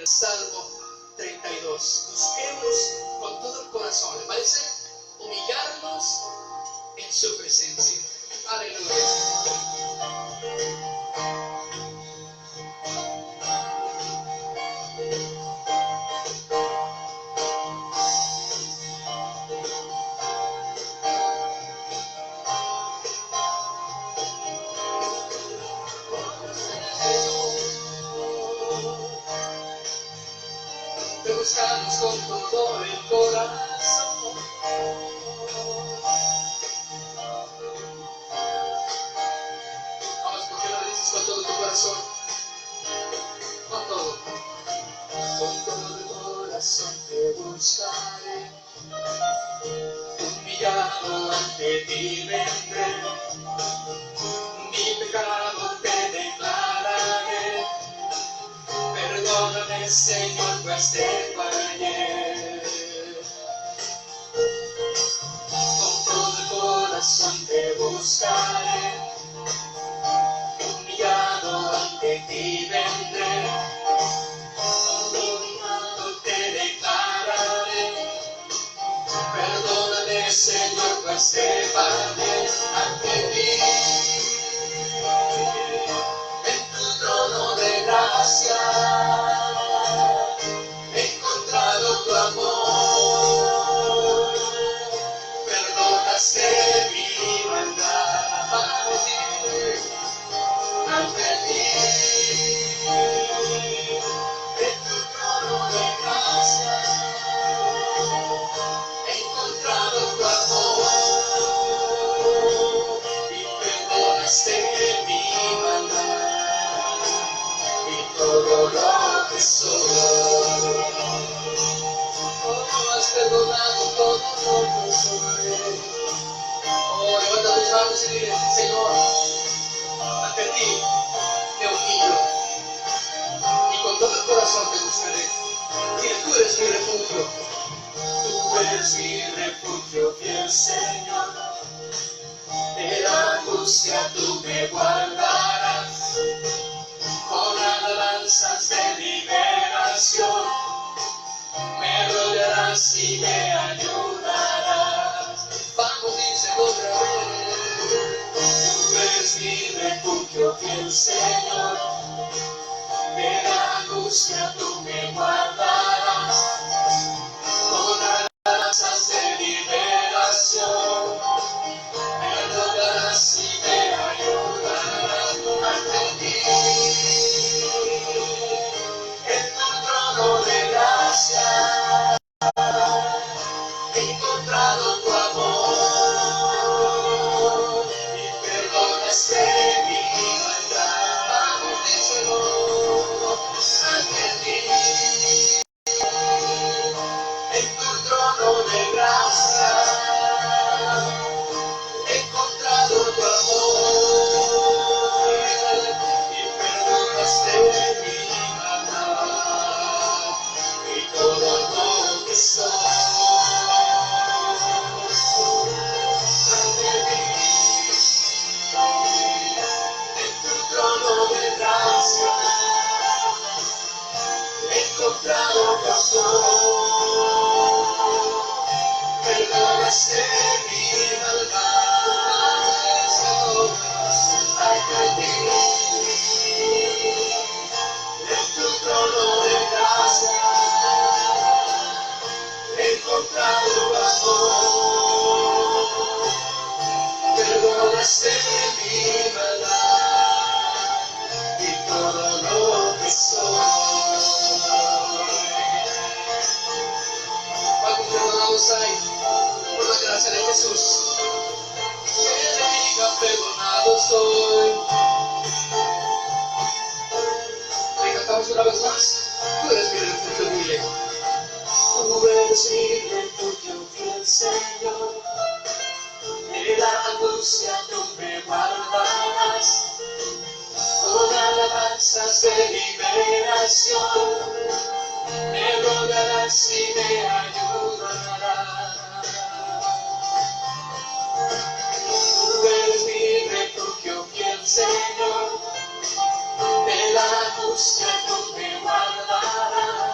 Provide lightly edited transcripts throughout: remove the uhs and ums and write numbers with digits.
Salmo 32. Busquemos con todo el corazón. ¿Le parece? Humillarnos en su presencia. Aleluya. Te buscamos con todo el corazón. Vamos, ¿por qué no lo dices con todo tu corazón? Con todo. Con todo el corazón te buscaré. Humillado ante ti vendré. Mi pecado te declararé. Perdóname, Señor, pues te fallé. Con todo el corazón te buscaré. Humillado ante ti vendré. Humillado te declararé. Perdóname, Señor, pues te fallé ante ti. En tu trono de gracia he encontrado tu amor. Perdonaste mi maldad. Vamos, dile, ante ti. En tu trono de gracia he encontrado tu amor. Y perdonaste mi maldad y todo lo que soy. Oh, has perdonado todo lo que soy. Oh, levanta tus manos y dile, Señor, ante ti me humillo y con todo el corazón te buscaré. Dile, tú eres mi refugio. Tú eres mi refugio, fiel Señor. De la angustia tú me guardarás. Con alabanzas de liberación me rodearás y me ayudarás. Vamos, dice otra vez. Tú eres mi refugio, fiel Señor. De la angustia tú me guardarás. Con alabanzas de liberación me rodearás y me ayudarás ante ti. En tu trono de gracia he encontrado tu amor y perdonaste mi maldad. Vamos, díselo ante ti. En tu trono de gracia he encontrado tu amor y perdonaste mi maldad y todo lo que soy. Ante ti, en tu trono de gracia he encontrado tu amor. Perdonaste mi maldad, ante ti. En tu trono de gracia he encontrado tu amor. Perdonaste mi maldad y todo lo que soy. ¿Cuántos perdonados hay por la gracia de Jesús? Que le diga perdonado soy. ¿Le cantamos una vez más? Tú eres mi refugio, dile. Tú eres mi refugio, fiel Señor. De la angustia tú me guardarás. Con alabanzas de liberación me rodearás y me ayudarás. Tú eres mi refugio, fiel Señor. De la angustia tú me guardarás.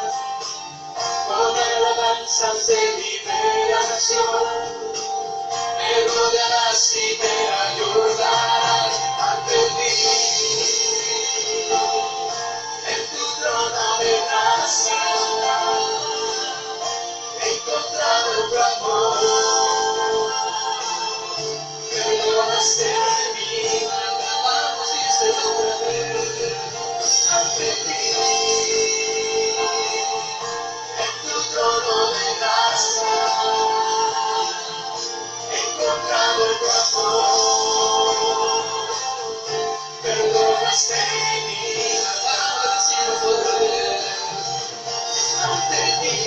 de liberación, me rodearás y me ayudarás ante ti, en tu trono de gracia, he encontrado tu amor, perdonaste mi maldad, vamos y se otra vez ante ti, en tu trono de gracia, he encontrado tu amor, perdonaste mi maldad, decimos otra vez ante ti,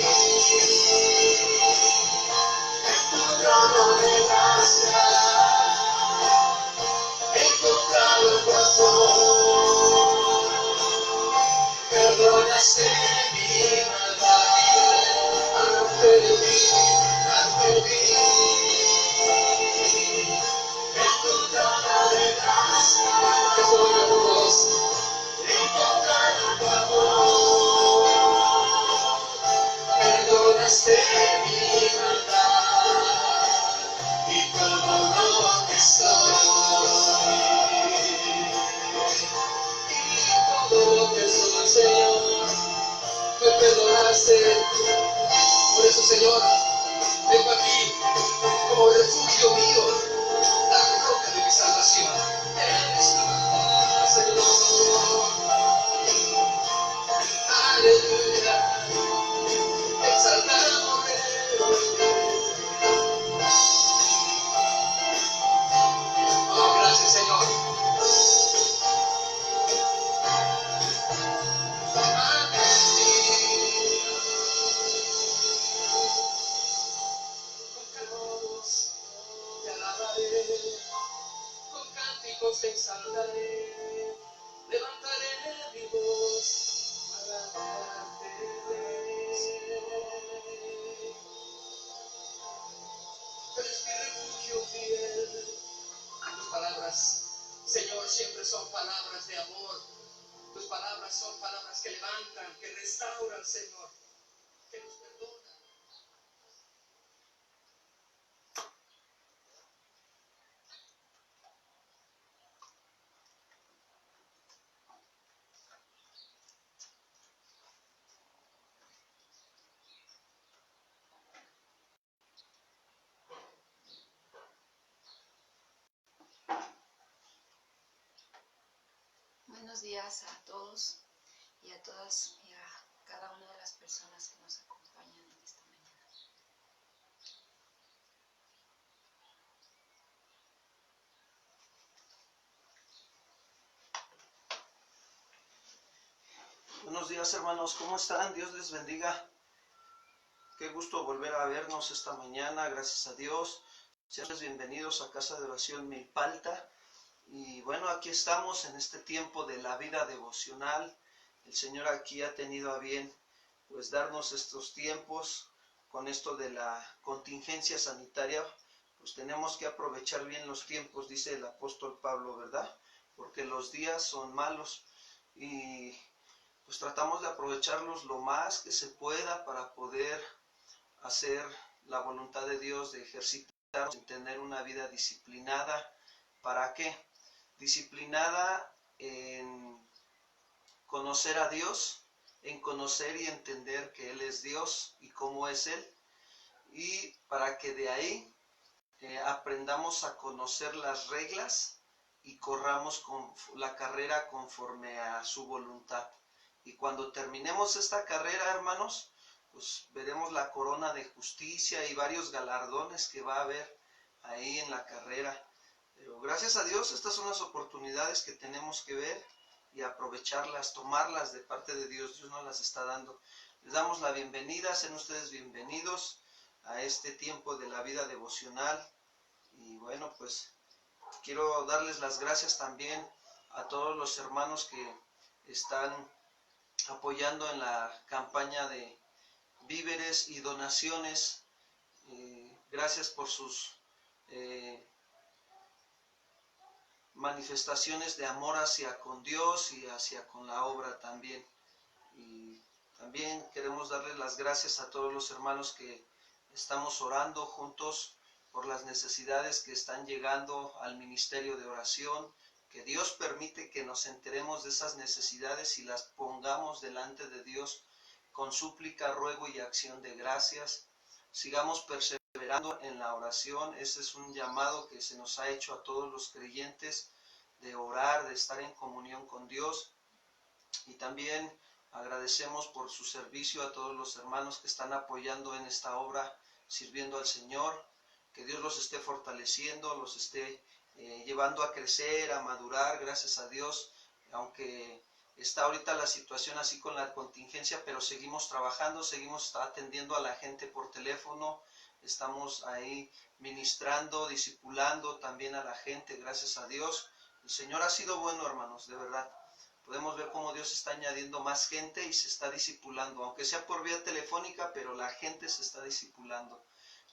en tu trono de gracia, he encontrado tu amor, perdonaste mi maldad, ante ti, en tu trono de gracia, que soy yo tu voz, he encontrado tu amor, perdonaste mi maldad y todo lo que soy, y todo lo que soy, Señor, me perdonaste. Por eso, Señor, vengo aquí como refugio mío, la roca de mi salvación. Eres tú, Señor. Aleluya, exaltado oh, gracias, Señor. Te alabaré, con cánticos te exaltaré, levantaré mi voz para adorarte, Rey. Tú eres mi refugio fiel. Tus palabras, Señor, siempre son palabras de amor. Tus palabras son palabras que levantan, que restauran, Señor, que nos perdonan. Buenos días a todos y a todas y a cada una de las personas que nos acompañan en esta mañana. Buenos días, hermanos, ¿cómo están? Dios les bendiga. Qué gusto volver a vernos esta mañana, gracias a Dios. Sean bienvenidos a Casa de Oración Milpalta. Y bueno, aquí estamos en este tiempo de la vida devocional. El Señor aquí ha tenido a bien pues darnos estos tiempos con esto de la contingencia sanitaria. Pues tenemos que aprovechar bien los tiempos, dice el apóstol Pablo, ¿verdad? Porque los días son malos y pues tratamos de aprovecharlos lo más que se pueda para poder hacer la voluntad de Dios, de ejercitarnos en tener una vida disciplinada. ¿Para qué? Disciplinada en conocer a Dios, en conocer y entender que Él es Dios y cómo es Él, y para que de ahí aprendamos a conocer las reglas y corramos con la carrera conforme a su voluntad. Y cuando terminemos esta carrera, hermanos, pues veremos la corona de justicia y varios galardones que va a haber ahí en la carrera. Pero gracias a Dios, estas son las oportunidades que tenemos que ver y aprovecharlas, tomarlas de parte de Dios. Dios nos las está dando. Les damos la bienvenida, sean ustedes bienvenidos a este tiempo de la vida devocional. Y bueno, pues quiero darles las gracias también a todos los hermanos que están apoyando en la campaña de víveres y donaciones. Gracias por sus manifestaciones de amor hacia con Dios y hacia con la obra también. Y también también queremos darles las gracias a todos los hermanos que estamos orando juntos por las necesidades que están llegando al ministerio de oración, que Dios permite que nos enteremos de esas necesidades y las pongamos delante de Dios con súplica, ruego y acción de gracias. Sigamos perseverando en la oración. Ese es un llamado que se nos ha hecho a todos los creyentes, de orar, de estar en comunión con Dios. Y también agradecemos por su servicio a todos los hermanos que están apoyando en esta obra, sirviendo al Señor. Que Dios los esté fortaleciendo, los esté llevando a crecer, a madurar, gracias a Dios. Aunque está ahorita la situación así con la contingencia, pero seguimos trabajando, seguimos atendiendo a la gente por teléfono, estamos ahí ministrando, discipulando también a la gente, gracias a Dios. El Señor ha sido bueno, hermanos, de verdad. Podemos ver cómo Dios está añadiendo más gente y se está discipulando, aunque sea por vía telefónica, pero la gente se está discipulando.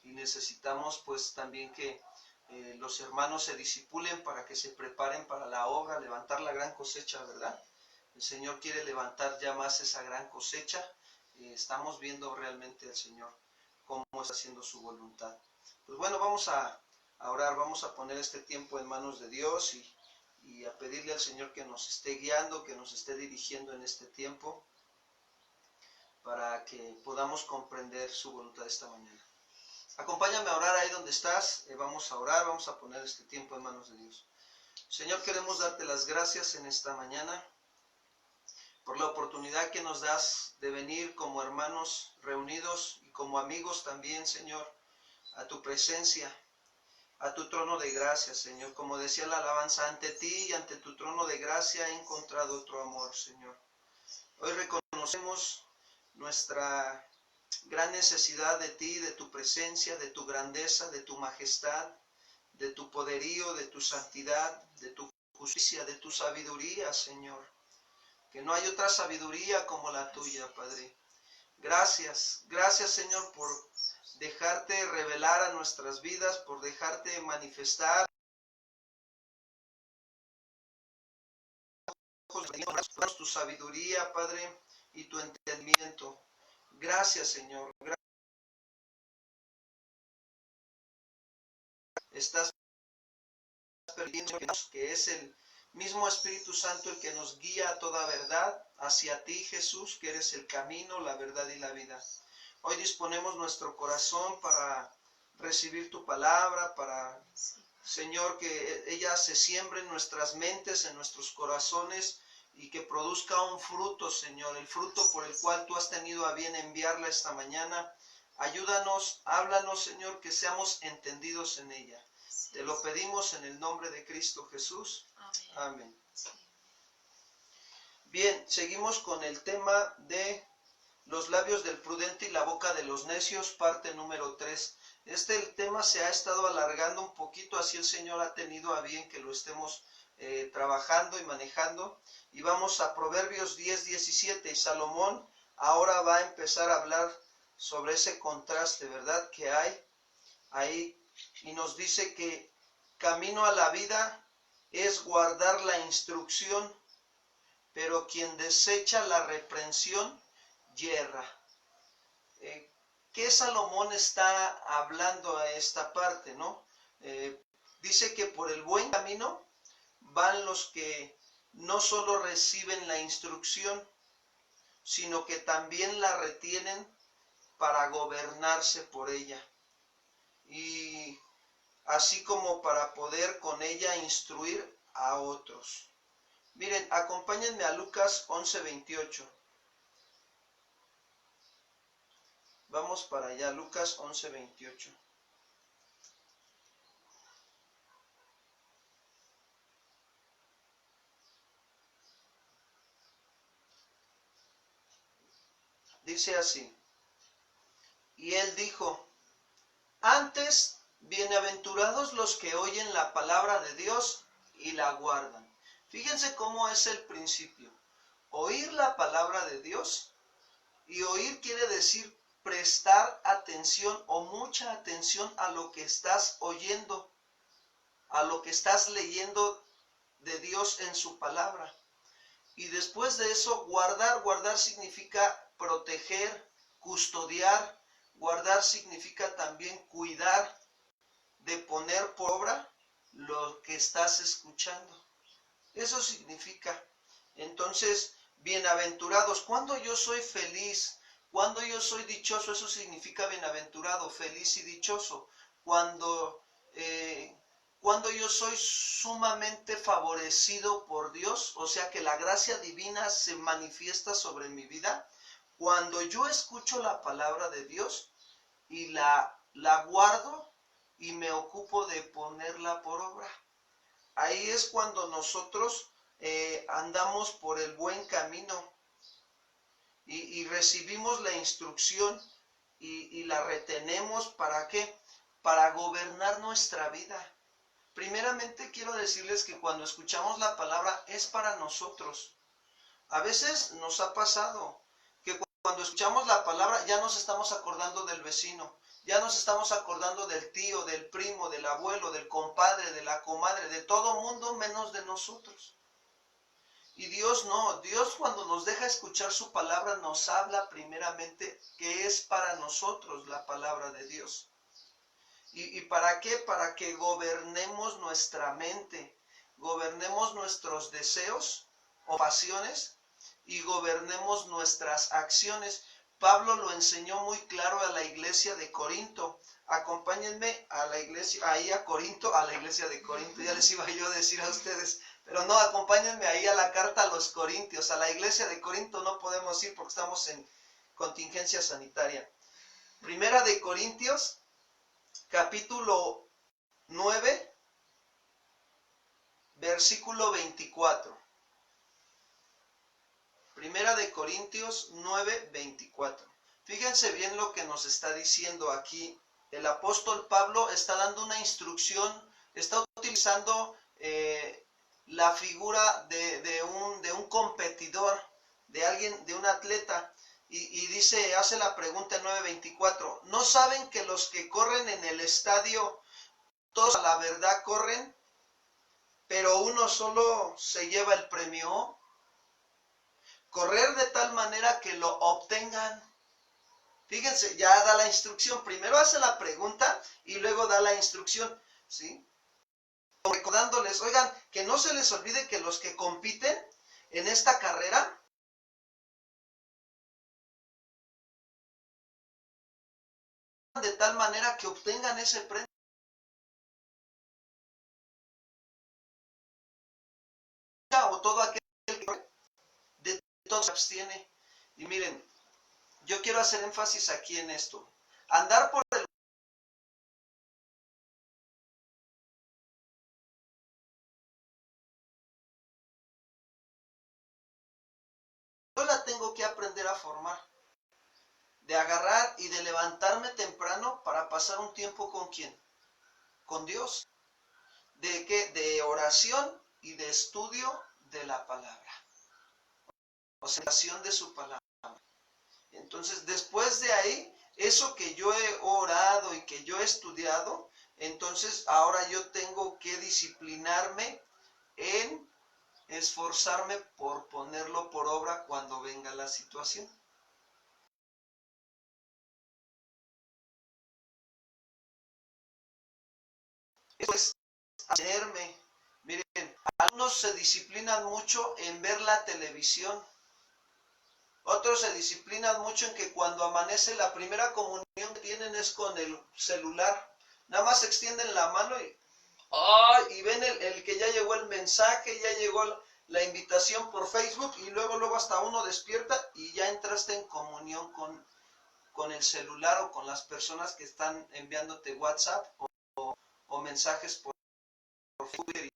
Y necesitamos pues también que los hermanos se discipulen para que se preparen para la obra, levantar la gran cosecha, ¿verdad? El Señor quiere levantar ya más esa gran cosecha. Estamos viendo realmente al Señor cómo está haciendo su voluntad. Pues bueno, vamos a orar, vamos a poner este tiempo en manos de Dios y a pedirle al Señor que nos esté guiando, que nos esté dirigiendo en este tiempo para que podamos comprender su voluntad esta mañana. Acompáñame a orar ahí donde estás. Vamos a orar, vamos a poner este tiempo en manos de Dios. Señor, queremos darte las gracias en esta mañana por la oportunidad que nos das de venir como hermanos reunidos y como amigos también, Señor, a tu presencia, a tu trono de gracia, Señor. Como decía la alabanza, ante ti y ante tu trono de gracia he encontrado otro amor, Señor. Hoy reconocemos nuestra gran necesidad de ti, de tu presencia, de tu grandeza, de tu majestad, de tu poderío, de tu santidad, de tu justicia, de tu sabiduría, Señor. Que no hay otra sabiduría como la tuya, Padre. Gracias, gracias, Señor, por dejarte revelar a nuestras vidas, por dejarte manifestar tu sabiduría, Padre, y tu entendimiento. Gracias, Señor. Estás permitiendo que es el mismo Espíritu Santo el que nos guía a toda verdad, hacia ti, Jesús, que eres el camino, la verdad y la vida. Hoy disponemos nuestro corazón para recibir tu palabra, para, Señor, que ella se siembre en nuestras mentes, en nuestros corazones, y que produzca un fruto, Señor, el fruto por el cual tú has tenido a bien enviarla esta mañana. Ayúdanos, háblanos, Señor, que seamos entendidos en ella. Te lo pedimos en el nombre de Cristo Jesús. Amén. Amén. Sí. Bien, seguimos con el tema de los labios del prudente y la boca de los necios, parte número 3. El tema se ha estado alargando un poquito, así el Señor ha tenido a bien que lo estemos trabajando y manejando. Y vamos a Proverbios 10:17. Y Salomón ahora va a empezar a hablar sobre ese contraste, ¿verdad?, que hay ahí. Y nos dice que camino a la vida es guardar la instrucción, pero quien desecha la reprensión yerra. ¿Qué Salomón está hablando a esta parte, no? Dice que por el buen camino van los que no solo reciben la instrucción, sino que también la retienen para gobernarse por ella. Y así como para poder con ella instruir a otros. Miren, acompáñenme a Lucas 11:28. Vamos para allá, Lucas 11:28. Dice así: y él dijo, antes, bienaventurados los que oyen la palabra de Dios y la guardan. Fíjense cómo es el principio. Oír la palabra de Dios, y oír quiere decir prestar atención o mucha atención a lo que estás oyendo, a lo que estás leyendo de Dios en su palabra. Y después de eso, guardar significa proteger, custodiar. Guardar significa también cuidar, de poner por obra lo que estás escuchando. Eso significa. Entonces, bienaventurados. Cuando yo soy feliz, cuando yo soy dichoso, eso significa bienaventurado, feliz y dichoso. Cuando yo soy sumamente favorecido por Dios, o sea que la gracia divina se manifiesta sobre mi vida, cuando yo escucho la palabra de Dios y la guardo y me ocupo de ponerla por obra. Ahí es cuando nosotros andamos por el buen camino y recibimos la instrucción y la retenemos. ¿Para qué? Para gobernar nuestra vida. Primeramente quiero decirles que cuando escuchamos la palabra es para nosotros. A veces nos ha pasado que cuando escuchamos la palabra ya nos estamos acordando del vecino, ya nos estamos acordando del tío, del primo, del abuelo, del compadre, de la comadre, de todo mundo menos de nosotros. Y Dios no, Dios cuando nos deja escuchar su palabra nos habla primeramente que es para nosotros la palabra de Dios. ¿Y para qué? Para que gobernemos nuestra mente, gobernemos nuestros deseos o pasiones y gobernemos nuestras acciones. Pablo lo enseñó muy claro a la iglesia de Corinto. Acompáñenme a la iglesia, ahí a Corinto, a la iglesia de Corinto, ya les iba yo a decir a ustedes, pero no, acompáñenme ahí a la carta a los Corintios. A la iglesia de Corinto no podemos ir porque estamos en contingencia sanitaria. Primera de Corintios, capítulo 9, versículo 24. Primera de Corintios 9, 24. Fíjense bien lo que nos está diciendo aquí. El apóstol Pablo está dando una instrucción, está utilizando la figura de un competidor, de alguien, de un atleta. Y dice, hace la pregunta en 9:24, ¿no saben que los que corren en el estadio, todos a la verdad corren, pero uno solo se lleva el premio? Correr de tal manera que lo obtengan. Fíjense, ya da la instrucción. Primero hace la pregunta y luego da la instrucción, ¿sí? Recordándoles, oigan, que no se les olvide que los que compiten en esta carrera de tal manera que obtengan ese premio. O todo aquel que de todo se abstiene. Y miren, yo quiero hacer énfasis aquí en esto. Andar por el yo la tengo que aprender a formar. De agarrar y de levantarme temprano para pasar un tiempo ¿con quién? Con Dios. ¿De qué? De oración y de estudio de la palabra. O sea, oración de su palabra. Entonces, después de ahí, eso que yo he orado y que yo he estudiado, entonces ahora yo tengo que disciplinarme en esforzarme por ponerlo por obra cuando venga la situación. Eso es abstenerme. Miren, algunos se disciplinan mucho en ver la televisión. Otros se disciplinan mucho en que cuando amanece la primera comunión que tienen es con el celular. Nada más extienden la mano y ven el que ya llegó el mensaje, ya llegó la invitación por Facebook y luego hasta uno despierta y ya entraste en comunión con el celular o con las personas que están enviándote WhatsApp o mensajes por Facebook.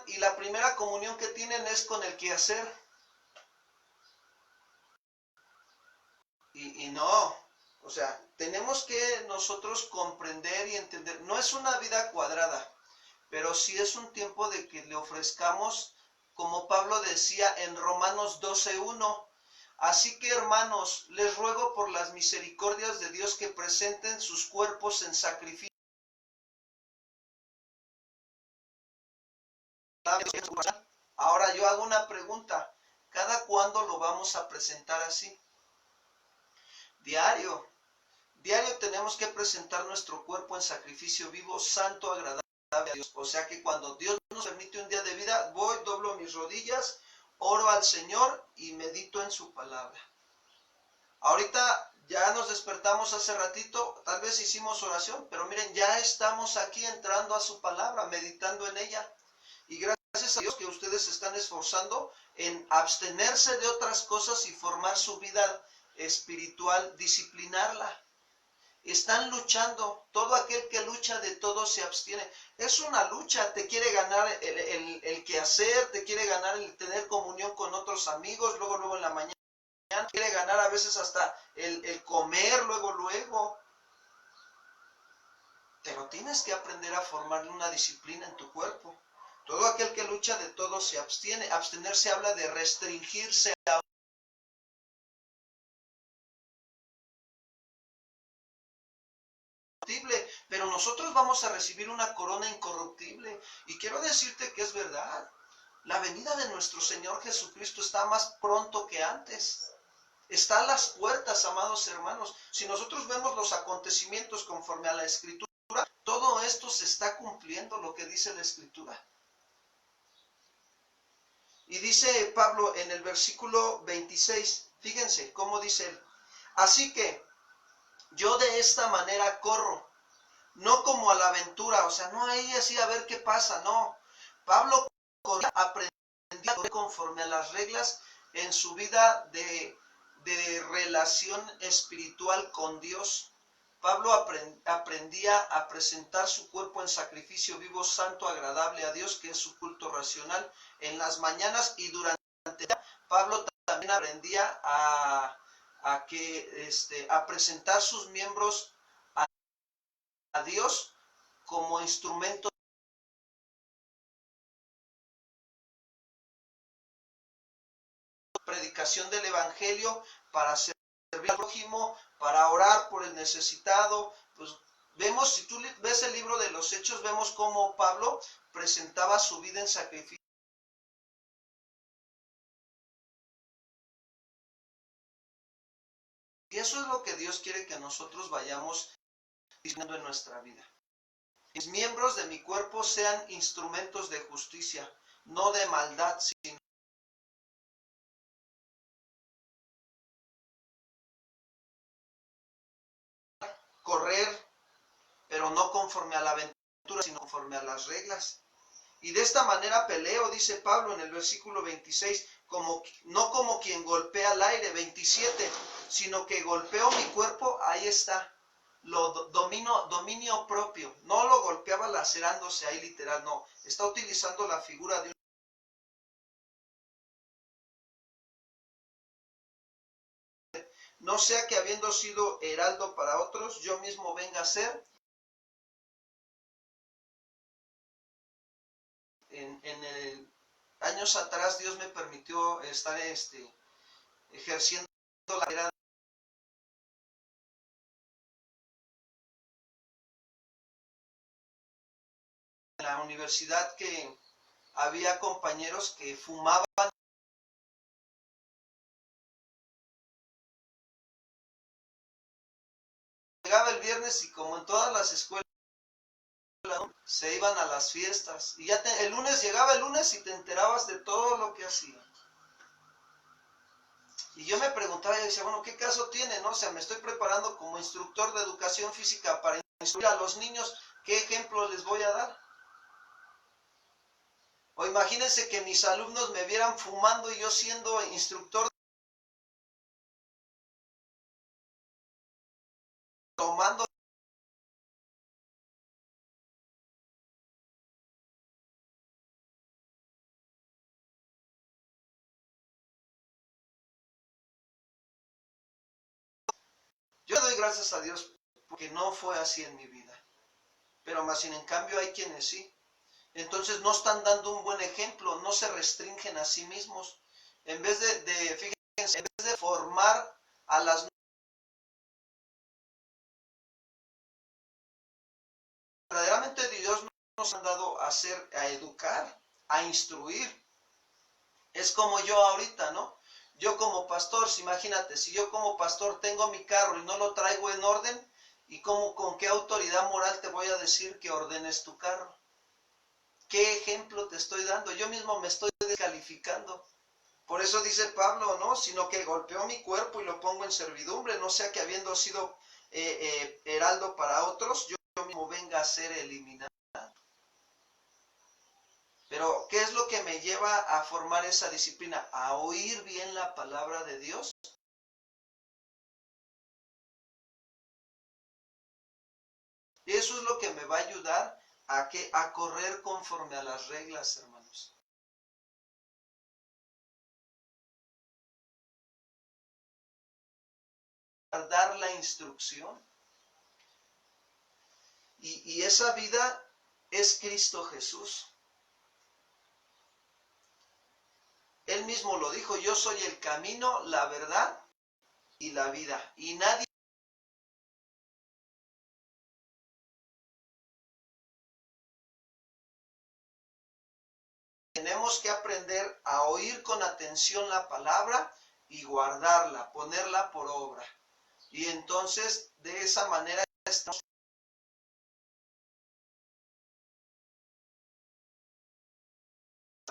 Y la primera comunión que tienen es con el quehacer. Y no, o sea, tenemos que nosotros comprender y entender, no es una vida cuadrada, pero sí es un tiempo de que le ofrezcamos, como Pablo decía en Romanos 12:1, así que hermanos, les ruego por las misericordias de Dios que presenten sus cuerpos en sacrificio. Ahora yo hago una pregunta, ¿cada cuándo lo vamos a presentar así? Diario. Diario tenemos que presentar nuestro cuerpo en sacrificio vivo, santo, agradable a Dios. O sea que cuando Dios nos permite un día de vida, voy, doblo mis rodillas, oro al Señor y medito en su palabra. Ahorita ya nos despertamos hace ratito, tal vez hicimos oración, pero miren, ya estamos aquí entrando a su palabra, meditando en ella. Y gracias a Dios que ustedes están esforzando en abstenerse de otras cosas y formar su vida espiritual, disciplinarla. Están luchando. Todo aquel que lucha de todo se abstiene. Es una lucha. Te quiere ganar el quehacer, te quiere ganar el tener comunión con otros amigos, luego en la mañana. Quiere ganar a veces hasta el comer, luego. Pero tienes que aprender a formarle una disciplina en tu cuerpo. Todo aquel que lucha de todo se abstiene. Abstenerse habla de restringirse a pero nosotros vamos a recibir una corona incorruptible. Y quiero decirte que es verdad. La venida de nuestro Señor Jesucristo está más pronto que antes. Está a las puertas, amados hermanos. Si nosotros vemos los acontecimientos conforme a la Escritura, todo esto se está cumpliendo, lo que dice la Escritura. Y dice Pablo en el versículo 26, fíjense cómo dice él. Así que yo de esta manera corro, no como a la aventura, o sea, no ahí así a ver qué pasa, no. Pablo aprendía a correr conforme a las reglas en su vida de relación espiritual con Dios. Pablo aprendía a presentar su cuerpo en sacrificio vivo, santo, agradable a Dios, que es su culto racional, en las mañanas y durante el día. Pablo también aprendía a presentar sus miembros a Dios como instrumento de predicación del Evangelio, para servir al prójimo, para orar por el necesitado. Pues vemos, si tú ves el libro de los Hechos, vemos cómo Pablo presentaba su vida en sacrificio. Y eso es lo que Dios quiere que nosotros vayamos diciendo en nuestra vida. Mis miembros de mi cuerpo sean instrumentos de justicia, no de maldad, sino correr, pero no conforme a la aventura, sino conforme a las reglas. Y de esta manera peleo, dice Pablo en el versículo 26, no como quien golpea al aire, 27, sino que golpeo mi cuerpo, ahí está, dominio propio. No lo golpeaba lacerándose ahí literal, no. Está utilizando la figura de un... No sea que habiendo sido heraldo para otros, yo mismo venga a ser años atrás Dios me permitió estar ejerciendo la carrera en la universidad, que había compañeros que fumaban. Llegaba el viernes y como en todas las escuelas se iban a las fiestas y ya el lunes llegaba el lunes y te enterabas de todo lo que hacían. Y yo me preguntaba y decía, bueno, ¿qué caso tiene? ¿No? O sea, me estoy preparando como instructor de educación física para instruir a los niños, ¿qué ejemplo les voy a dar? O imagínense que mis alumnos me vieran fumando y yo siendo instructor, tomando. Yo doy gracias a Dios porque no fue así en mi vida. Pero más sin en cambio hay quienes sí. Entonces no están dando un buen ejemplo, no se restringen a sí mismos. En vez fíjense, en vez de formar a las... Verdaderamente Dios nos ha dado a educar, a instruir. Es como yo ahorita, ¿no? Yo como pastor, imagínate, si yo como pastor tengo mi carro y no lo traigo en orden, ¿y con qué autoridad moral te voy a decir que ordenes tu carro? ¿Qué ejemplo te estoy dando? Yo mismo me estoy descalificando. Por eso dice Pablo, ¿no? Sino que golpeó mi cuerpo y lo pongo en servidumbre, no sea que habiendo sido heraldo para otros, yo mismo venga a ser eliminado. Pero, ¿qué es lo que me lleva a formar esa disciplina? A oír bien la palabra de Dios. Y eso es lo que me va a ayudar a correr conforme a las reglas, hermanos. A dar la instrucción. Y esa vida es Cristo Jesús. Él mismo lo dijo, yo soy el camino, la verdad y la vida. Y nadie tenemos que aprender a oír con atención la palabra y guardarla, ponerla por obra. Y entonces, de esa manera estamos en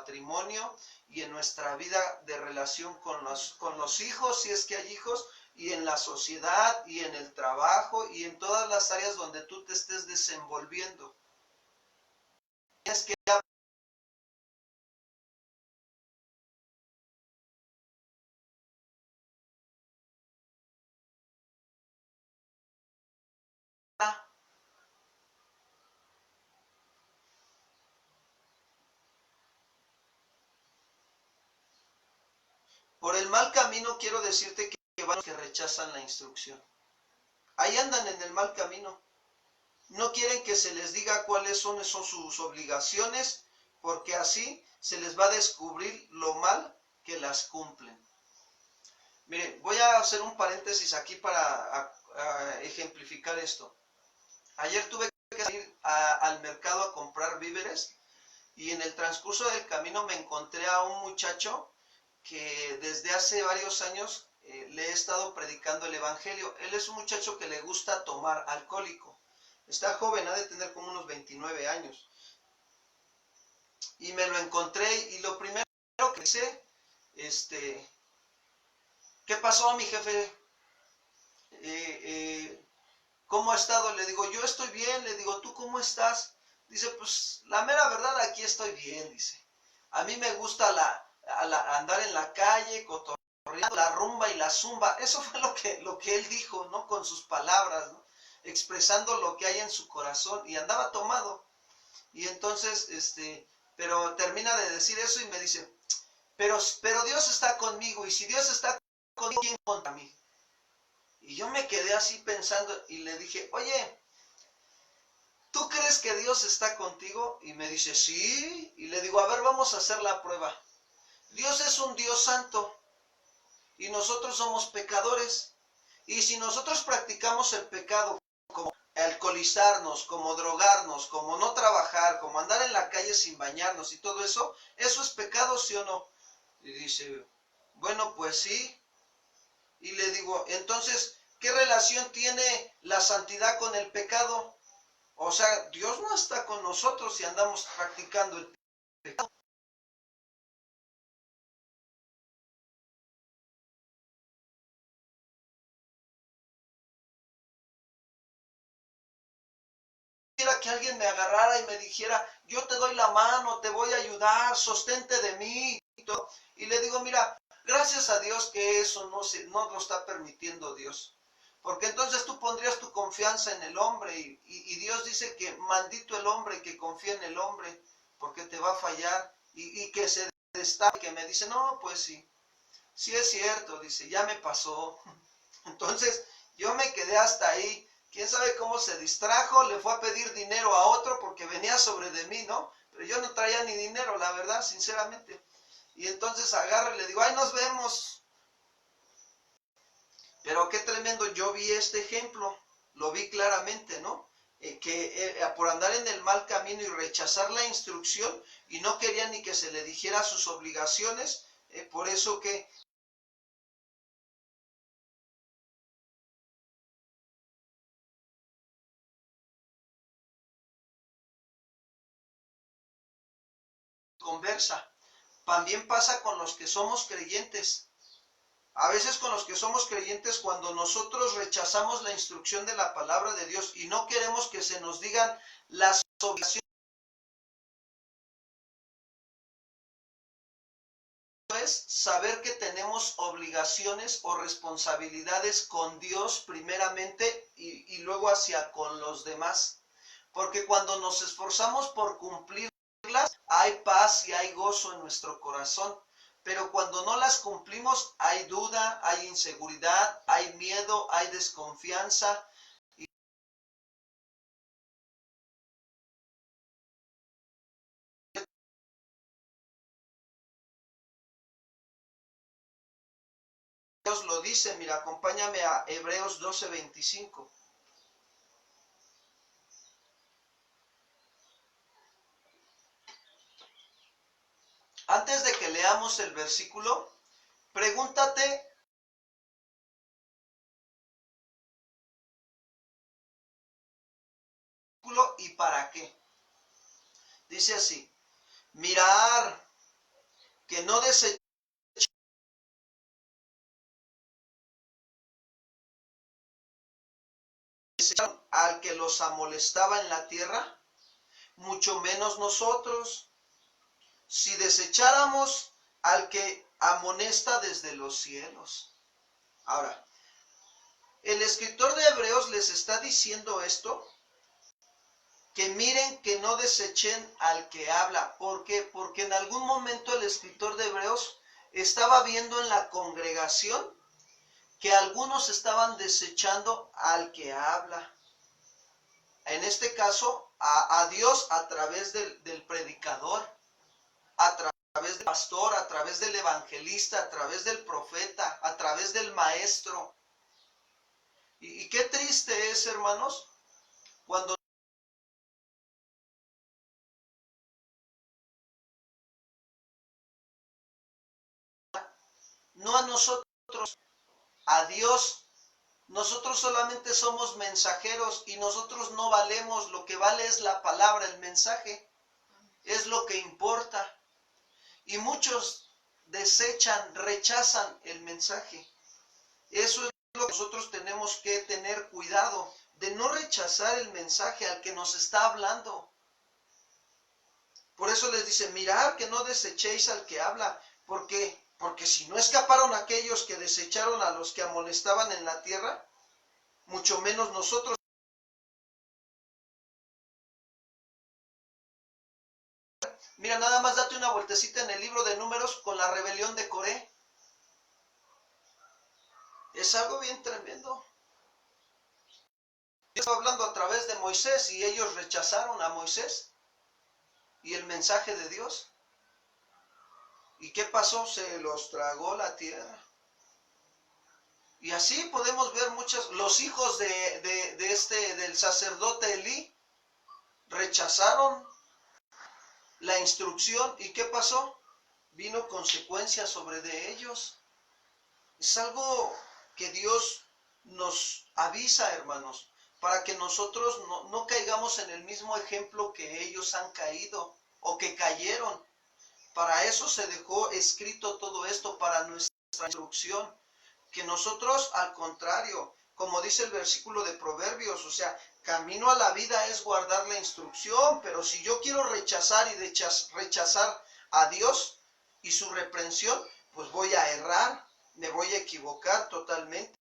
matrimonio y en nuestra vida de relación con los hijos, si es que hay hijos, y en la sociedad, y en el trabajo, y en todas las áreas donde tú te estés desenvolviendo. Tienes que por el mal camino quiero decirte que van los que rechazan la instrucción. Ahí andan en el mal camino. No quieren que se les diga cuáles son sus obligaciones, porque así se les va a descubrir lo mal que las cumplen. Miren, voy a hacer un paréntesis aquí para ejemplificar esto. Ayer tuve que salir al mercado a comprar víveres y en el transcurso del camino me encontré a un muchacho que desde hace varios años le he estado predicando el evangelio. Él es un muchacho que le gusta tomar, alcohólico. Está joven, ha de tener como unos 29 años. Y me lo encontré y lo primero que dice, ¿qué pasó, mi jefe? ¿Cómo ha estado? Le digo, yo estoy bien. Le digo, ¿tú cómo estás? Dice, pues la mera verdad, aquí estoy bien, dice. A mí me gusta andar en la calle, cotorreando, la rumba y la zumba. Eso fue lo que él dijo, ¿no? Con sus palabras, ¿no? Expresando lo que hay en su corazón. Y andaba tomado. Y entonces, pero termina de decir eso y me dice, pero Dios está conmigo. Y si Dios está conmigo, ¿quién contra mí? Y yo me quedé así pensando y le dije, oye, ¿tú crees que Dios está contigo? Y me dice, sí. Y le digo, a ver, vamos a hacer la prueba. Dios es un Dios santo y nosotros somos pecadores. Y si nosotros practicamos el pecado, como alcoholizarnos, como drogarnos, como no trabajar, como andar en la calle sin bañarnos y todo eso, ¿eso es pecado, sí o no? Y dice, bueno, pues sí. Y le digo, entonces, ¿qué relación tiene la santidad con el pecado? O sea, Dios no está con nosotros si andamos practicando el pecado. Quisiera que alguien me agarrara y me dijera, yo te doy la mano, te voy a ayudar, sostente de mí. Y le digo, mira, gracias a Dios que eso no lo está permitiendo Dios. Porque entonces tú pondrías tu confianza en el hombre y Dios dice que maldito el hombre que confía en el hombre porque te va a fallar y que se destaque, que me dice, no, pues sí, sí es cierto, dice, ya me pasó. Entonces yo me quedé hasta ahí. ¿Quién sabe cómo se distrajo? Le fue a pedir dinero a otro porque venía sobre de mí, ¿no? Pero yo no traía ni dinero, la verdad, sinceramente. Y entonces agarro y le digo, ay, nos vemos. Pero qué tremendo, yo vi este ejemplo, lo vi claramente, ¿no? Por andar en el mal camino y rechazar la instrucción y no quería ni que se le dijera sus obligaciones, Por eso que conversa. También pasa con los que somos creyentes. A veces con los que somos creyentes, cuando nosotros rechazamos la instrucción de la palabra de Dios y no queremos que se nos digan las obligaciones, es saber que tenemos obligaciones o responsabilidades con Dios primeramente y luego hacia con los demás. Porque cuando nos esforzamos por cumplirlas, hay paz y hay gozo en nuestro corazón. Pero cuando no las cumplimos, hay duda, hay inseguridad, hay miedo, hay desconfianza. Y Dios lo dice, mira, acompáñame a Hebreos 12:25. Antes de que leamos el versículo, pregúntate, ¿y para qué? Dice así, mirar que no desecharon al que los amolestaba en la tierra, mucho menos nosotros, si desecháramos al que amonesta desde los cielos. Ahora, el escritor de Hebreos les está diciendo esto, que miren que no desechen al que habla. ¿Por qué? Porque en algún momento el escritor de Hebreos estaba viendo en la congregación que algunos estaban desechando al que habla. En este caso, a Dios a través del predicador, a través del pastor, a través del evangelista, a través del profeta, a través del maestro. Y qué triste es, hermanos, cuando no a nosotros, a Dios. Nosotros solamente somos mensajeros y nosotros no valemos. Lo que vale es la palabra, el mensaje. Es lo que importa. Y muchos desechan, rechazan el mensaje. Eso es lo que nosotros tenemos que tener cuidado, de no rechazar el mensaje al que nos está hablando. Por eso les dice, mirad que no desechéis al que habla, porque si no escaparon aquellos que desecharon a los que amonestaban en la tierra, mucho menos nosotros. Mira, nada más date una vueltecita en el libro de Números con la rebelión de Coré. Es algo bien tremendo. Dios estaba hablando a través de Moisés y ellos rechazaron a Moisés y el mensaje de Dios. ¿Y qué pasó? Se los tragó la tierra. Y así podemos ver los hijos del sacerdote Elí rechazaron la instrucción. ¿Y qué pasó? Vino consecuencias sobre de ellos. Es algo que Dios nos avisa, hermanos, para que nosotros no caigamos en el mismo ejemplo que ellos han caído o que cayeron. Para eso se dejó escrito todo esto, para nuestra instrucción. Que nosotros, al contrario, como dice el versículo de Proverbios, o sea, camino a la vida es guardar la instrucción, pero si yo quiero rechazar y rechazar a Dios y su reprensión, pues voy a errar, me voy a equivocar totalmente.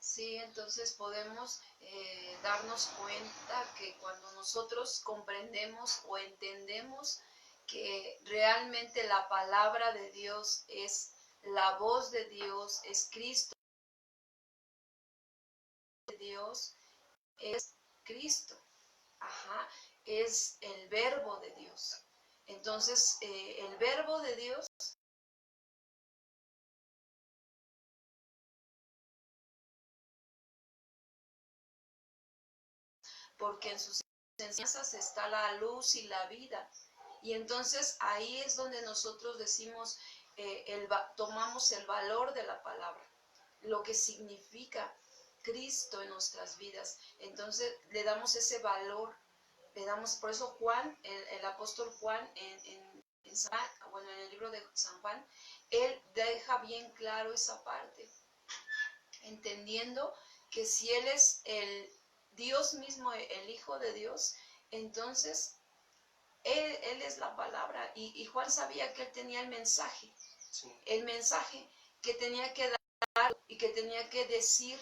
Sí, entonces podemos darnos cuenta que cuando nosotros comprendemos o entendemos que realmente la palabra de Dios es la voz de Dios, es Cristo de Dios, es Cristo, ajá, es el verbo de Dios. Entonces, el verbo de Dios, porque en sus enseñanzas está la luz y la vida. Y entonces ahí es donde nosotros decimos, tomamos el valor de la palabra, lo que significa Cristo en nuestras vidas. Entonces le damos ese valor, le damos, por eso Juan, el apóstol Juan en bueno, en el libro de San Juan, él deja bien claro esa parte, entendiendo que si él es el Dios mismo, el Hijo de Dios, entonces él es la palabra. Y Juan sabía que él tenía el mensaje, Sí. el mensaje que tenía que dar y que tenía que decir,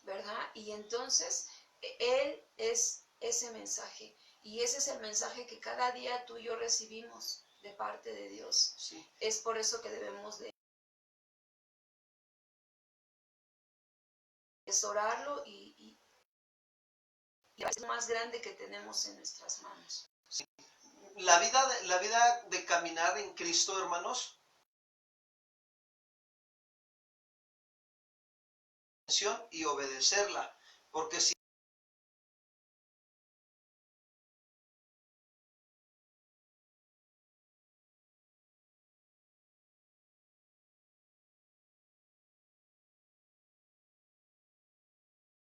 ¿verdad? Y entonces él es ese mensaje. Y ese es el mensaje que cada día tú y yo recibimos de parte de Dios. Sí. Es por eso que debemos de orarlo y es lo más grande que tenemos en nuestras manos. Sí. La vida de caminar en Cristo, hermanos, y obedecerla, porque si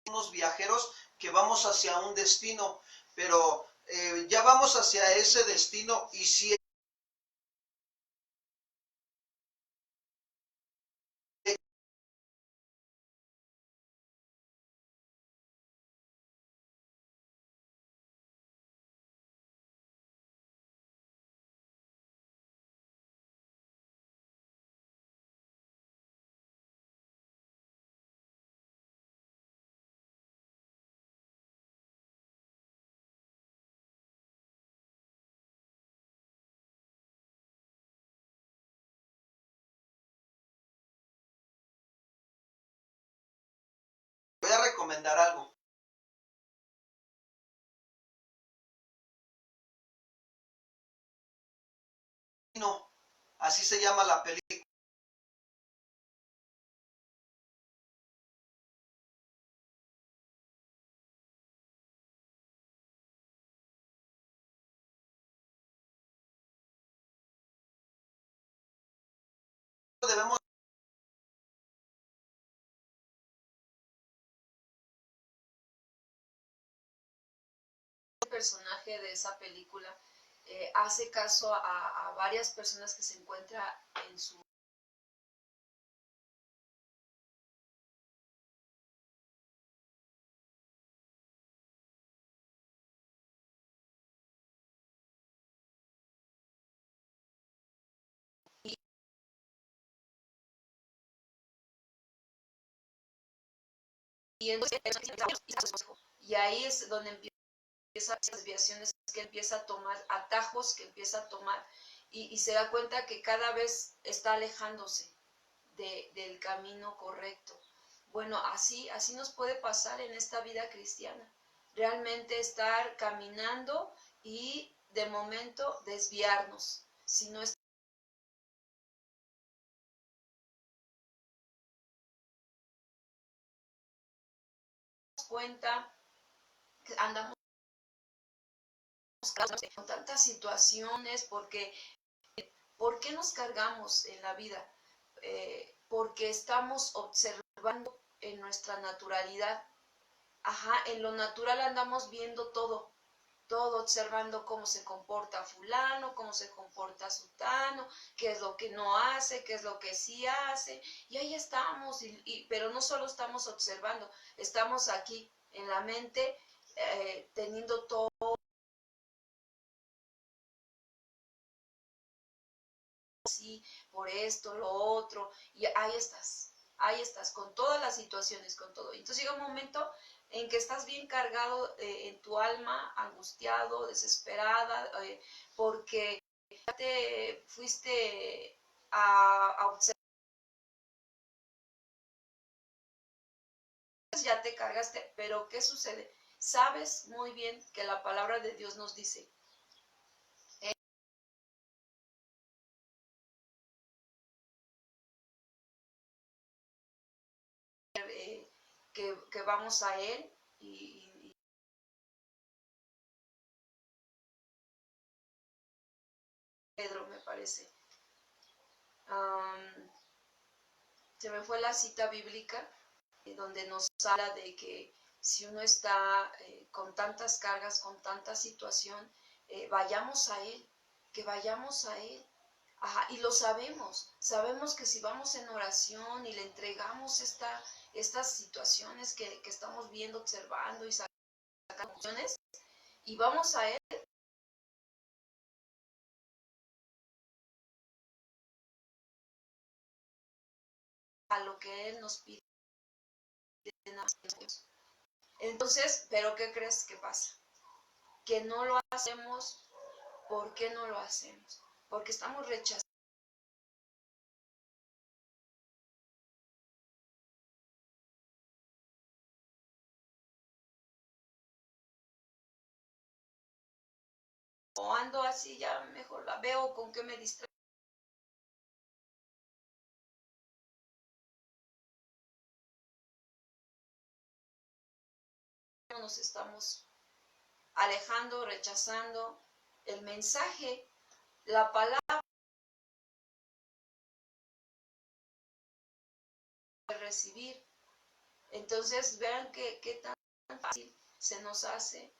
unos viajeros que vamos hacia un destino, pero ya vamos hacia ese destino y si voy a recomendar algo. No, así se llama la película. Debemos El personaje de esa película hace caso a varias personas que se encuentran en su y ahí es donde empieza las desviaciones, que empieza a tomar atajos, que empieza a tomar y se da cuenta que cada vez está alejándose del camino correcto. Bueno, así nos puede pasar en esta vida cristiana. Realmente estar caminando y de momento desviarnos. Si no estamos cuenta que andamos con tantas situaciones, porque ¿por qué nos cargamos en la vida? Porque estamos observando en nuestra naturalidad. Ajá, en lo natural andamos viendo todo observando cómo se comporta fulano, cómo se comporta sutano, qué es lo que no hace, qué es lo que sí hace, y ahí estamos, pero no solo estamos observando, estamos aquí en la mente teniendo todo así, por esto, lo otro, y ahí estás, con todas las situaciones, con todo. Entonces llega un momento en que estás bien cargado en tu alma, angustiado, desesperada, porque ya te fuiste a observar, ya te cargaste, pero ¿qué sucede? Sabes muy bien que la palabra de Dios nos dice que vamos a Él y Pedro, me parece. Se me fue la cita bíblica donde nos habla de que si uno está con tantas cargas, con tanta situación, vayamos a Él, que vayamos a Él. Ajá, y lo sabemos que si vamos en oración y le entregamos estas situaciones que estamos viendo, observando y sacando conclusiones, y vamos a Él, a lo que Él nos pide. Entonces, ¿pero qué crees que pasa? Que no lo hacemos. ¿Por qué no lo hacemos? Porque estamos rechazando. O ando así, ya mejor la veo, con qué me distraigo. Nos estamos alejando, rechazando el mensaje, la palabra de recibir. Entonces vean qué tan fácil se nos hace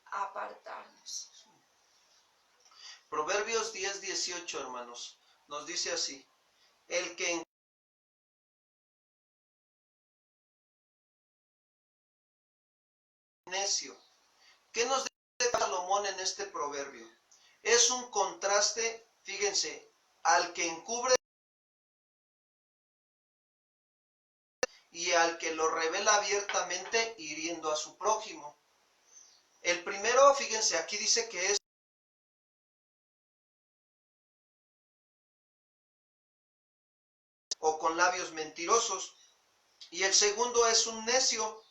apartarnos. Proverbios 10:18, hermanos, nos dice así: el que necio. ¿Qué nos dice Salomón en este proverbio? Es un contraste, fíjense, al que encubre y al que lo revela abiertamente, hiriendo a su prójimo. El primero, fíjense, aquí dice que es o con labios mentirosos, y el segundo es un necio.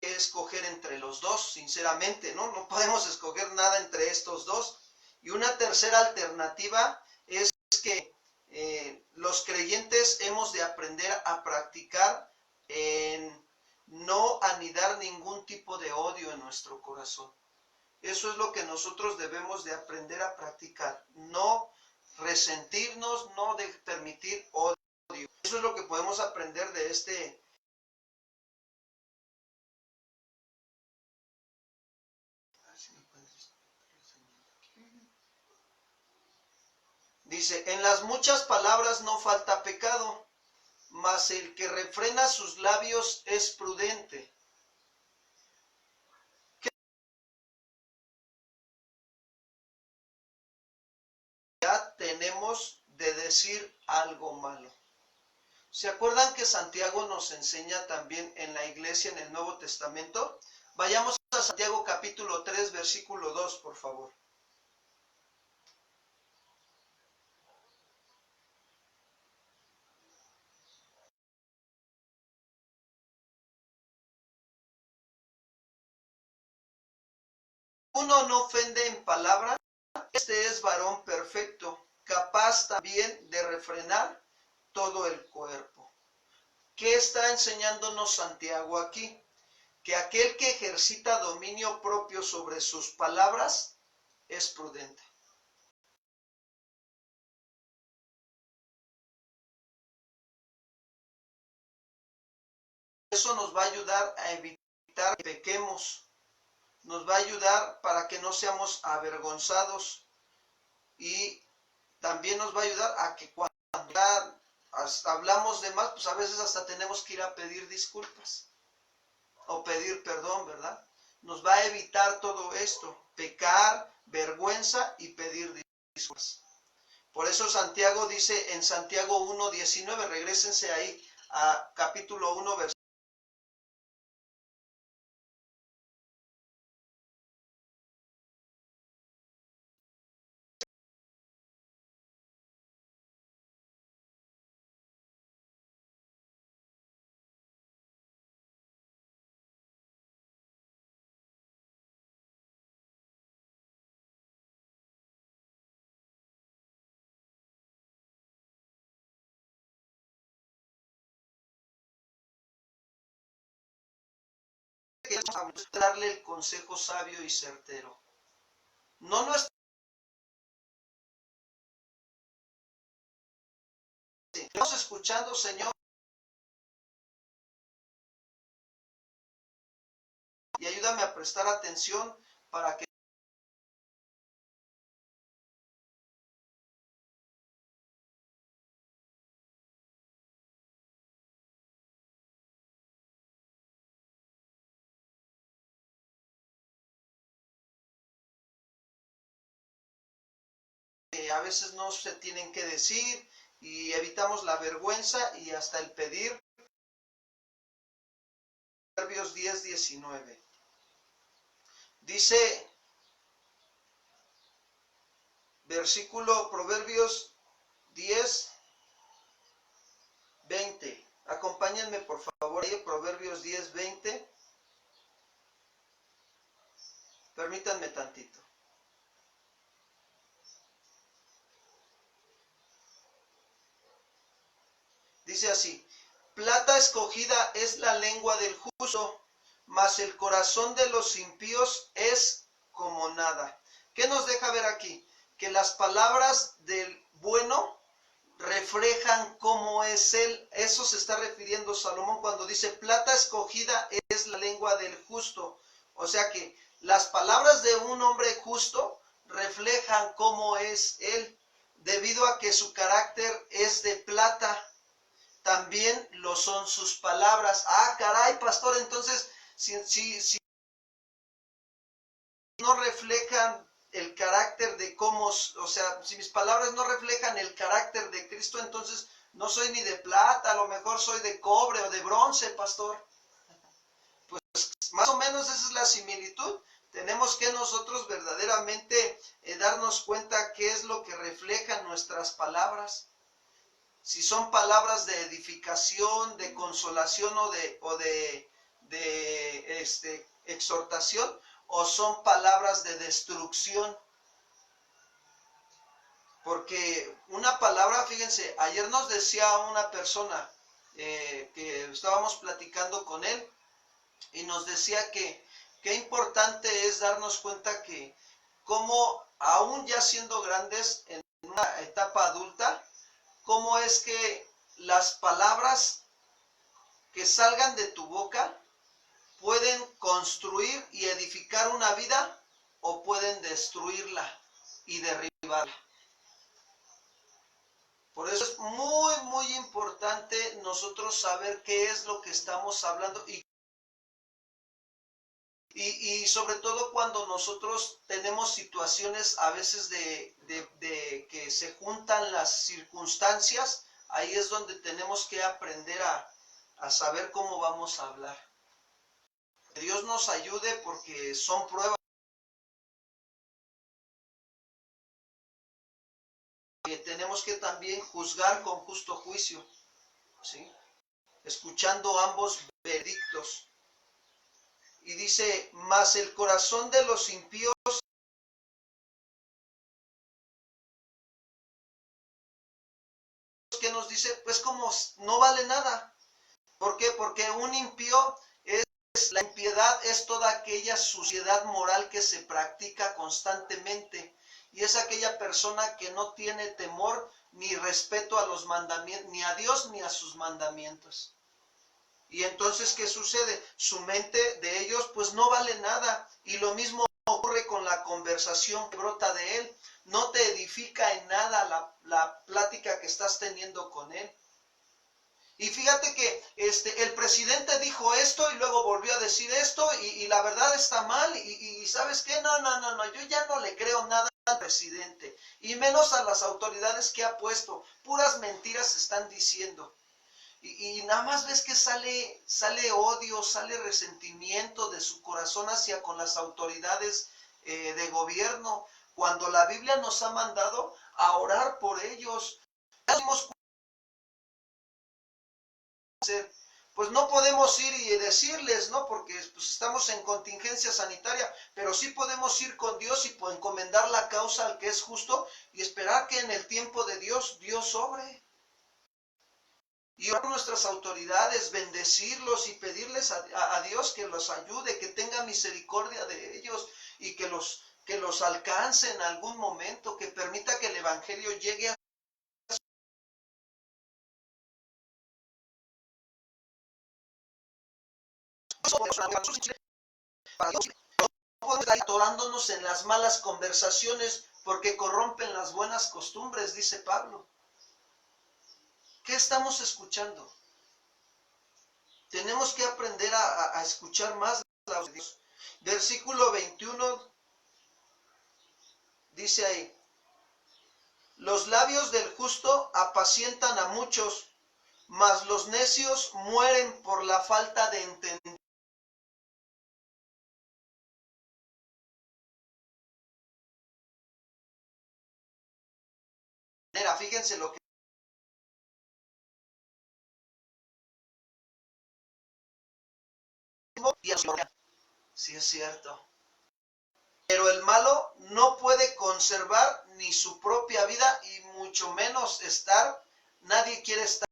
Escoger entre los dos, sinceramente, ¿no? No podemos escoger nada entre estos dos. Y una tercera alternativa es que los creyentes hemos de aprender a practicar en no anidar ningún tipo de odio en nuestro corazón. Eso es lo que nosotros debemos de aprender a practicar. No resentirnos, no de permitir odio. Eso es lo que podemos aprender de este. Dice, en las muchas palabras no falta pecado, mas el que refrena sus labios es prudente. Ya tenemos de decir algo malo. ¿Se acuerdan que Santiago nos enseña también en la iglesia en el Nuevo Testamento? Vayamos a Santiago capítulo 3, versículo 2, por favor. Uno no ofende en palabra, este es varón perfecto, capaz también de refrenar todo el cuerpo. ¿Qué está enseñándonos Santiago aquí? Que aquel que ejercita dominio propio sobre sus palabras es prudente. Eso nos va a ayudar a evitar que pequemos, nos va a ayudar para que no seamos avergonzados y también nos va a ayudar a que cuando ya hablamos de más, pues a veces hasta tenemos que ir a pedir disculpas o pedir perdón, ¿verdad? Nos va a evitar todo esto, pecar, vergüenza y pedir disculpas. Por eso Santiago dice en Santiago 1:19, regrésense ahí a capítulo 1, versículo darle el consejo sabio y certero. No nuestro. Estamos escuchando, Señor, y ayúdame a prestar atención para que a veces no se tienen que decir y evitamos la vergüenza y hasta el pedir. Proverbios 10:19. Dice, versículo Proverbios 10:20. Acompáñenme por favor, Proverbios 10:20. Permítanme tantito. Dice así: plata escogida es la lengua del justo, mas el corazón de los impíos es como nada. ¿Qué nos deja ver aquí? Que las palabras del bueno reflejan cómo es él. Eso se está refiriendo Salomón cuando dice plata escogida es la lengua del justo. O sea que las palabras de un hombre justo reflejan cómo es él, debido a que su carácter es de plata. También lo son sus palabras. Ah, caray, pastor, entonces, si no reflejan el carácter de cómo, o sea, si mis palabras no reflejan el carácter de Cristo, entonces no soy ni de plata, a lo mejor soy de cobre o de bronce, pastor. Pues más o menos esa es la similitud. Tenemos que nosotros verdaderamente darnos cuenta qué es lo que reflejan nuestras palabras. Si son palabras de edificación, de consolación o de exhortación, o son palabras de destrucción. Porque una palabra, fíjense, ayer nos decía una persona que estábamos platicando con él y nos decía que qué importante es darnos cuenta que como aún ya siendo grandes en una etapa adulta, cómo es que las palabras que salgan de tu boca pueden construir y edificar una vida o pueden destruirla y derribarla. Por eso es muy, muy importante nosotros saber qué es lo que estamos hablando y sobre todo cuando nosotros tenemos situaciones a veces de que se juntan las circunstancias, ahí es donde tenemos que aprender a saber cómo vamos a hablar. Que Dios nos ayude porque son pruebas. Tenemos que también juzgar con justo juicio, ¿sí? Escuchando ambos veredictos. Y dice, mas el corazón de los impíos, que nos dice, pues como no vale nada. ¿Por qué? Porque un impío la impiedad es toda aquella suciedad moral que se practica constantemente. Y es aquella persona que no tiene temor ni respeto a los mandamientos, ni a Dios ni a sus mandamientos. Y entonces, ¿qué sucede? Su mente de ellos pues no vale nada. Y lo mismo ocurre con la conversación que brota de él. No te edifica en nada la plática que estás teniendo con él. Y fíjate que el presidente dijo esto y luego volvió a decir esto y la verdad está mal y ¿sabes qué? No, yo ya no le creo nada al presidente y menos a las autoridades que ha puesto. Puras mentiras están diciendo. Y nada más ves que sale odio, sale resentimiento de su corazón hacia con las autoridades de gobierno, cuando la Biblia nos ha mandado a orar por ellos. Pues no podemos ir y decirles, ¿no? Porque pues, estamos en contingencia sanitaria, pero sí podemos ir con Dios y encomendar la causa al que es justo y esperar que en el tiempo de Dios, Dios obre. Y orar por nuestras autoridades, bendecirlos y pedirles a Dios que los ayude, que tenga misericordia de ellos y que los alcance en algún momento, que permita que el evangelio llegue a para Dios. No podemos estar atorándonos en las malas conversaciones porque corrompen las buenas costumbres, dice Pablo. ¿Qué estamos escuchando? Tenemos que aprender a escuchar más la voz de Dios. Versículo 21 dice ahí: los labios del justo apacientan a muchos, mas los necios mueren por la falta de entendimiento. Fíjense lo que sí es cierto. Pero el malo no puede conservar ni su propia vida y mucho menos nadie quiere estar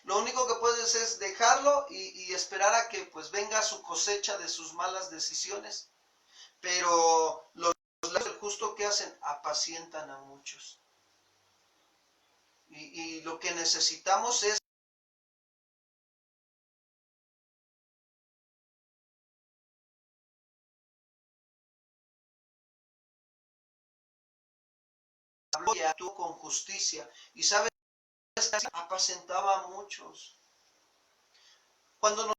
Lo único que puedes es dejarlo y esperar a que pues venga su cosecha de sus malas decisiones. Pero los labios del justo, ¿qué hacen? Apacientan a muchos. Y lo que necesitamos es que actúe con justicia. Y sabes, apacentaba a muchos. Cuando nos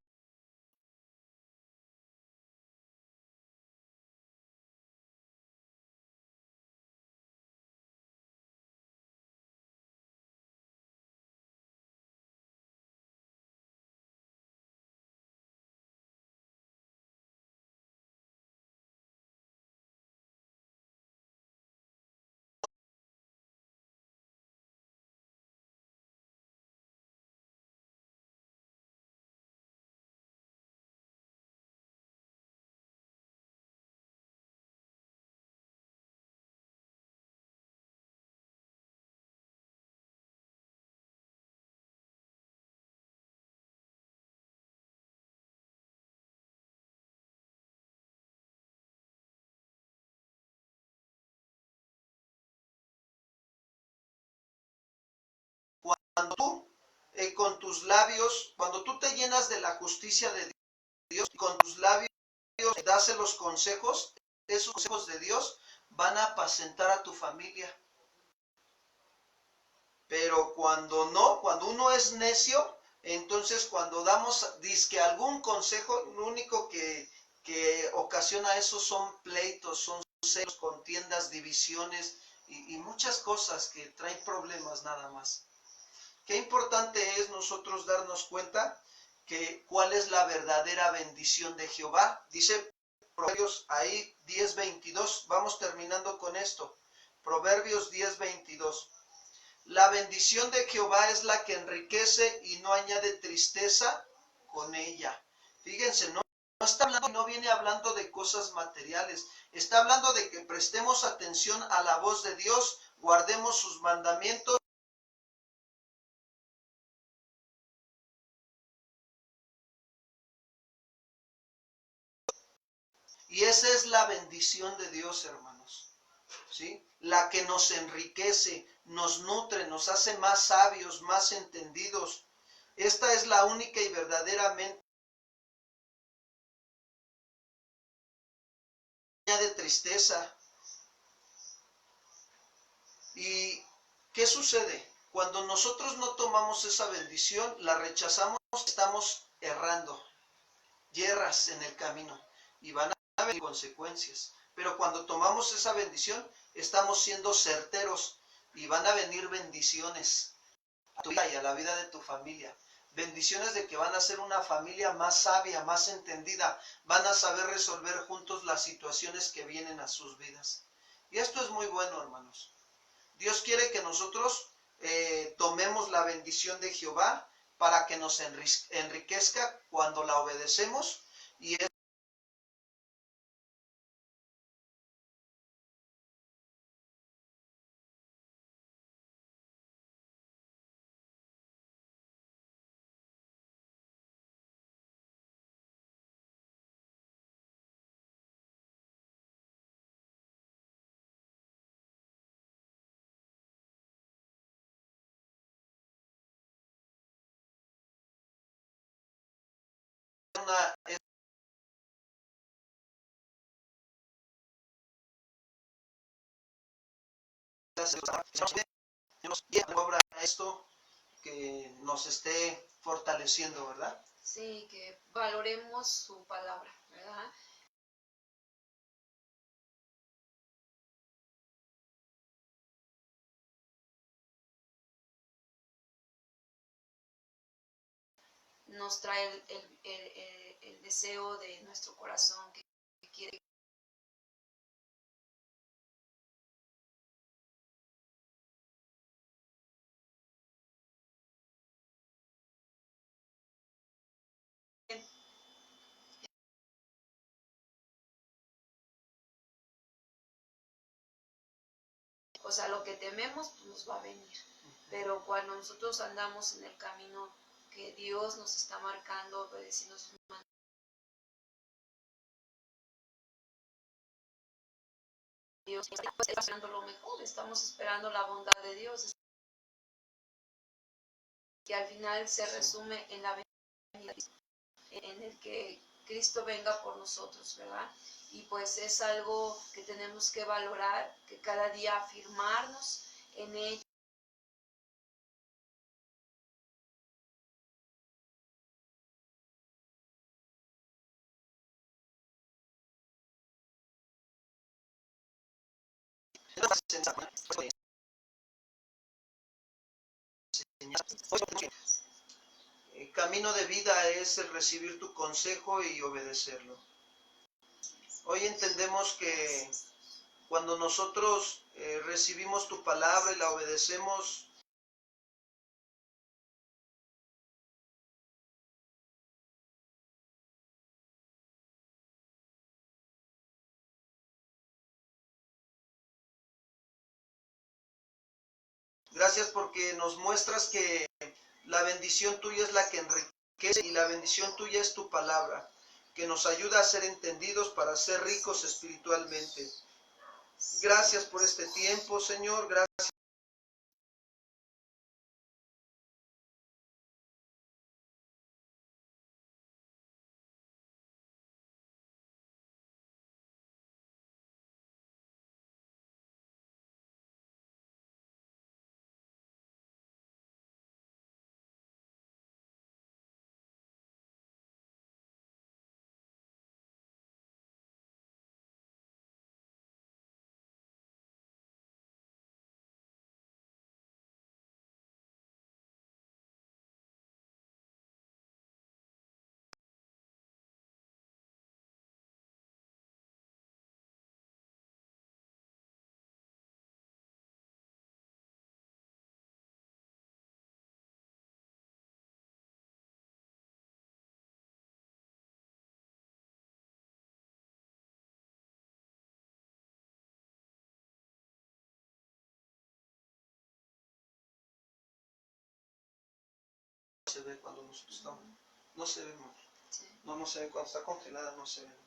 Cuando tú cuando tú te llenas de la justicia de Dios y con tus labios das los consejos, esos consejos de Dios van a apacentar a tu familia. Pero cuando no, cuando uno es necio, entonces cuando damos dizque algún consejo, lo único que ocasiona eso son pleitos, son celos, contiendas, divisiones y muchas cosas que traen problemas nada más. Qué importante es nosotros darnos cuenta que cuál es la verdadera bendición de Jehová. Dice Proverbios ahí 10:22, vamos terminando con esto. Proverbios 10:22. La bendición de Jehová es la que enriquece y no añade tristeza con ella. Fíjense, no está hablando, no viene hablando de cosas materiales, está hablando de que prestemos atención a la voz de Dios, guardemos sus mandamientos. Y esa es la bendición de Dios, hermanos, ¿sí? La que nos enriquece, nos nutre, nos hace más sabios, más entendidos. Esta es la única y verdaderamente de tristeza. ¿Y qué sucede? Cuando nosotros no tomamos esa bendición, la rechazamos, estamos errando, yerras en el camino y van a haber consecuencias. Pero cuando tomamos esa bendición, estamos siendo certeros y van a venir bendiciones a tu vida y a la vida de tu familia. Bendiciones de que van a ser una familia más sabia, más entendida, van a saber resolver juntos las situaciones que vienen a sus vidas. Y esto es muy bueno, hermanos. Dios quiere que nosotros tomemos la bendición de Jehová para que nos enriquezca cuando la obedecemos, y es una obra esto que nos esté fortaleciendo, ¿verdad? Sí, que valoremos su palabra, ¿verdad? Nos trae el deseo de nuestro corazón que quiere. O sea, lo que tememos pues, nos va a venir. Pero cuando nosotros andamos en el camino que Dios nos está marcando, obedeciendo sus mandamientos, Dios está esperando lo mejor, estamos esperando la bondad de Dios, que al final se resume en la venida, en el que Cristo venga por nosotros, ¿verdad? Y pues es algo que tenemos que valorar, que cada día afirmarnos en ello. El camino de vida es el recibir tu consejo y obedecerlo. Hoy entendemos que cuando nosotros recibimos tu palabra y la obedecemos, gracias porque nos muestras que la bendición tuya es la que enriquece y la bendición tuya es tu palabra, que nos ayuda a ser entendidos para ser ricos espiritualmente. Gracias por este tiempo, Señor. Gracias. Se ve cuando nosotros estamos, no se ve, Sí. no se ve cuando está congelada, no se ve.